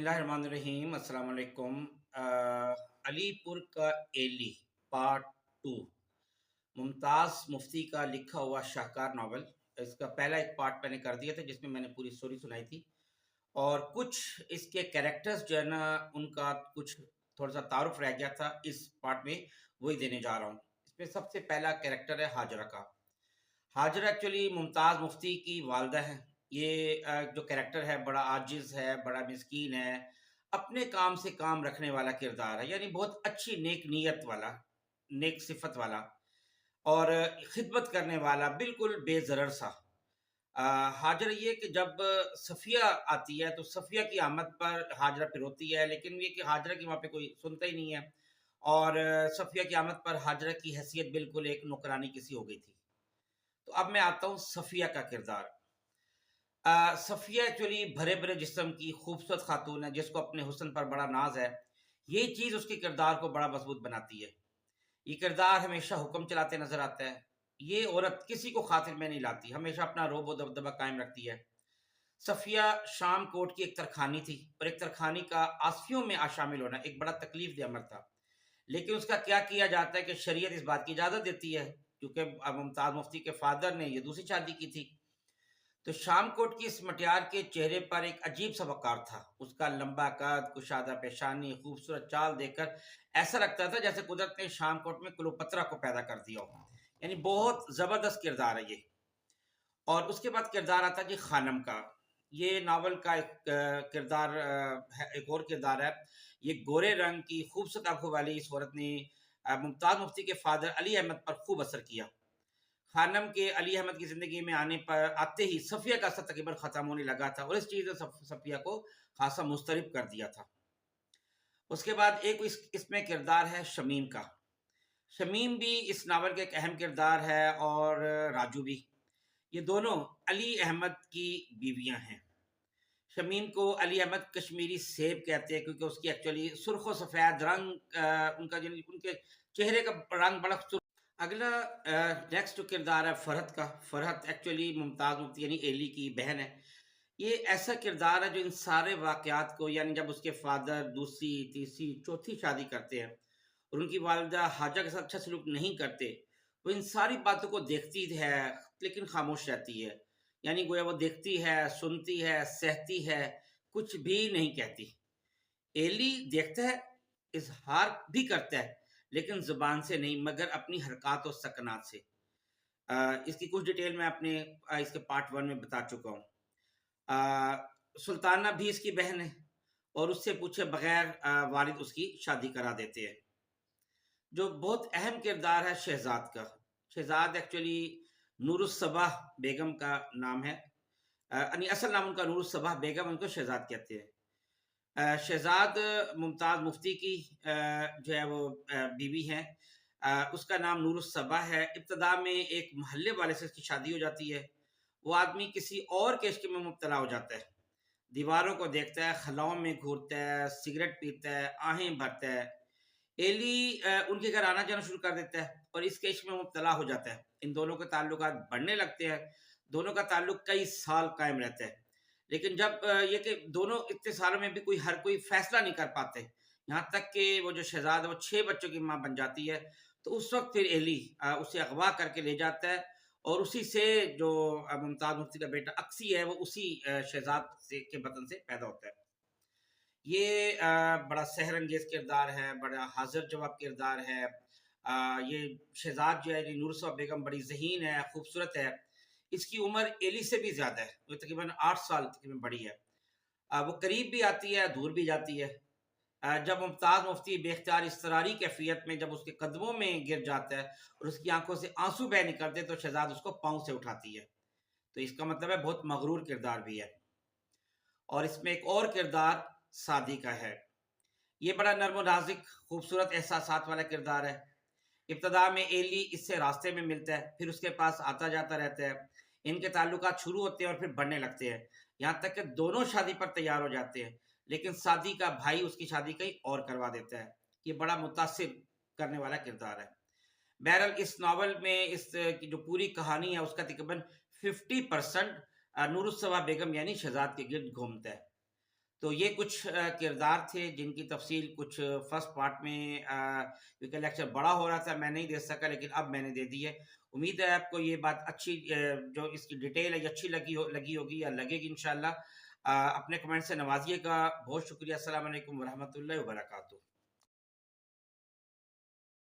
बिस्मिल्लाहिर्रहमानिर्रहीम अस्सलाम वालेकुम। अली पुर का एली पार्ट टू, मुमताज़ मुफ्ती का लिखा हुआ शाहकार नावल। इसका पहला एक पार्ट मैंने कर दिया था जिसमें मैंने पूरी स्टोरी सुनाई थी, और कुछ इसके कैरेक्टर्स जो है ना, उनका कुछ थोड़ा सा तारुफ रह गया था। इस पार्ट में वही देने जा रहा हूँ। इसमें सबसे पहला कैरेक्टर है हाजरा का। हाजरा एक्चुअली मुमताज़ मुफ्ती की वालदा है। ये जो कैरेक्टर है बड़ा आजिज़ है, बड़ा मिस्कीन है, अपने काम से काम रखने वाला किरदार है, यानी बहुत अच्छी नेक नीयत वाला, नेक सिफत वाला, और खिदमत करने वाला, बिल्कुल बेज़रर सा। अ, हाजरा ये कि जब सफ़िया आती है तो सफ़िया की आमद पर हाजरा फिर रोती है, लेकिन ये कि हाजरा की वहाँ पे कोई सुनता ही नहीं है, और सफ़िया की आमद पर हाजरा की हैसियत बिल्कुल एक नौकरानी किसी हो गई थी। तो अब मैं आता हूँ सफ़िया का किरदार। सफ़िया एक्चुअली भरे भरे जिस्म की खूबसूरत खातून है जिसको अपने हुस्न पर बड़ा नाज है। ये चीज़ उसके किरदार को बड़ा मजबूत बनाती है। ये किरदार हमेशा हुक्म चलाते नजर आता है। ये औरत किसी को खातिर में नहीं लाती, हमेशा अपना रोब व दबदबा कायम रखती है। सफ़िया शाम कोट की एक तरखानी थी, और एक तरखानी का आसियों में शामिल होना एक बड़ा तकलीफ दे अमर था। लेकिन उसका क्या किया जाता है कि शरीयत इस बात की इजाज़त देती है, क्योंकि मुमताज़ मुफ्ती के फादर ने ये दूसरी शादी की थी। तो शामकोट की इस मटियार के चेहरे पर एक अजीब सा वक़ार था। उसका लंबा कद, कुशादा पेशानी, खूबसूरत चाल देखकर ऐसा लगता था जैसे कुदरत ने शामकोट में क्लियोपेत्रा को पैदा कर दिया हो। यानी बहुत ज़बरदस्त किरदार है ये। और उसके बाद किरदार आता है जी खानम का। ये नावल का एक किरदार है, एक और किरदार है। ये गोरे रंग की खूबसूरत आँखों वाली इस औरत ने मुमताज़ मुफ्ती के फादर अली अहमद पर खूब असर किया। खानम के अली अहमद की ज़िंदगी में आने पर आते ही सफ़िया का असर तकरीबन ख़त्म होने लगा था, और इस चीज़ ने सफ़िया को ख़ासा मुस्तरब कर दिया था। उसके बाद एक इसमें किरदार है शमीम का। शमीम भी इस नावल का एक अहम किरदार है, और राजू भी। ये दोनों अली अहमद की बीवियां हैं। शमीम को अली अहमद कश्मीरी सेब कहते हैं, क्योंकि उसकी एक्चुअली सुर्ख व सफ़ेद रंग, उनका जो उनके चेहरे का रंग बड़ा सुर्ख। अगला नेक्स्ट जो किरदार है फरहत का। फरहत एक्चुअली मुमताज़ मुफ्ती यानी एली की बहन है। ये ऐसा किरदार है जो इन सारे वाक़यात को, यानी जब उसके फादर दूसरी, तीसरी, चौथी शादी करते हैं और उनकी वालिदा हाजा के साथ अच्छा सलूक नहीं करते, वो इन सारी बातों को देखती है, लेकिन खामोश रहती है। यानी गोया वो देखती है, सुनती है, सहती है, कुछ भी नहीं कहती। एली देखता है, इज़हार भी करता है, लेकिन ज़ुबान से नहीं, मगर अपनी हरकत और सकनात से। इसकी कुछ डिटेल मैं अपने इसके पार्ट 1 में बता चुका हूँ। सुल्ताना भी इसकी बहन है, और उससे पूछे बगैर वालिद उसकी शादी करा देते हैं। जो बहुत अहम किरदार है शहज़ाद का। शहज़ाद एक्चुअली नूरुस्सबाह बेगम का नाम है। यानी असल नाम उनका नूरुस्सबाह बेगम, उनको शहज़ाद कहते हैं। शहज़ाद मुमताज़ मुफ्ती की जो है वो बीवी हैं। उसका नाम नूरुस्सबा है। इब्तदा में एक मोहल्ले वाले से उसकी शादी हो जाती है। वो आदमी किसी और के इश्क में मुब्तला हो जाता है। दीवारों को देखता है, खलाओं में घूरता है, सिगरेट पीता है, आहें भरता है। एली उनके घर आना जाना शुरू कर देता है, और इसके इश्क में मुब्तला हो जाता है। इन दोनों के ताल्लुकात बढ़ने लगते हैं। दोनों का ताल्लुक कई साल कायम रहता है। लेकिन जब ये कि दोनों इतने सालों में भी हर कोई फैसला नहीं कर पाते, यहाँ तक कि वो जो शहज़ाद है वो 6 बच्चों की माँ बन जाती है। तो उस वक़्त फिर एली उसे अगवा करके ले जाता है, और उसी से जो मुमताज़ मुफ्ती का बेटा अक्सी है, वो उसी शहज़ाद से के बतन से पैदा होता है। ये बड़ा सहरंगेज़ किरदार है, बड़ा हाज़िर जवाब किरदार है। ये शहज़ाद जो है ये नूरसबा बेगम बड़ी ज़हीन है, खूबसूरत है। इसकी उम्र एली से भी ज़्यादा है, वो तकरीबन 8 साल तकरीबन बड़ी है। वो करीब भी आती है, दूर भी जाती है। जब मुमताज़ मुफ्ती बेख्तियार इज़्तिरारी कैफ़ियत में जब उसके कदमों में गिर जाता है और उसकी आँखों से आँसू बह निकलते हैं, तो शहज़ाद उसको पाँव से उठाती है। तो इसका मतलब है बहुत मग़रूर किरदार भी है। और इसमें एक और किरदार सादी का है। ये बड़ा नर्म और नाज़ुक, खूबसूरत एहसासात वाला किरदार है। इब्तिदा में एली इससे रास्ते में मिलता है, फिर उसके पास आता-जाता रहता है। इनके ताल्लुकात शुरू होते हैं और फिर बढ़ने लगते हैं। यहाँ तक कि दोनों शादी पर तैयार हो जाते हैं, लेकिन सादी का भाई उसकी शादी कहीं और करवा देता है। ये बड़ा मुतासिर करने वाला किरदार है। बहरहाल इस नॉवल में इस की जो पूरी कहानी है उसका तकरीबन 50% नूरुस्सबा बेगम यानी शहज़ाद के गिर्द घूमता है। تو یہ کچھ کردار تھے جن کی تفصیل کچھ فرسٹ پارٹ میں کیونکہ لیکچر بڑا ہو رہا تھا میں نہیں دے سکا، لیکن اب میں نے دے دی ہے۔ امید ہے آپ کو یہ بات اچھی جو اس کی ڈیٹیل ہے یہ اچھی لگی ہوگی یا لگے گی انشاءاللہ۔ اپنے کمنٹ سے نوازیے گا۔ بہت شکریہ۔ السلام علیکم ورحمۃ اللہ وبرکاتہ۔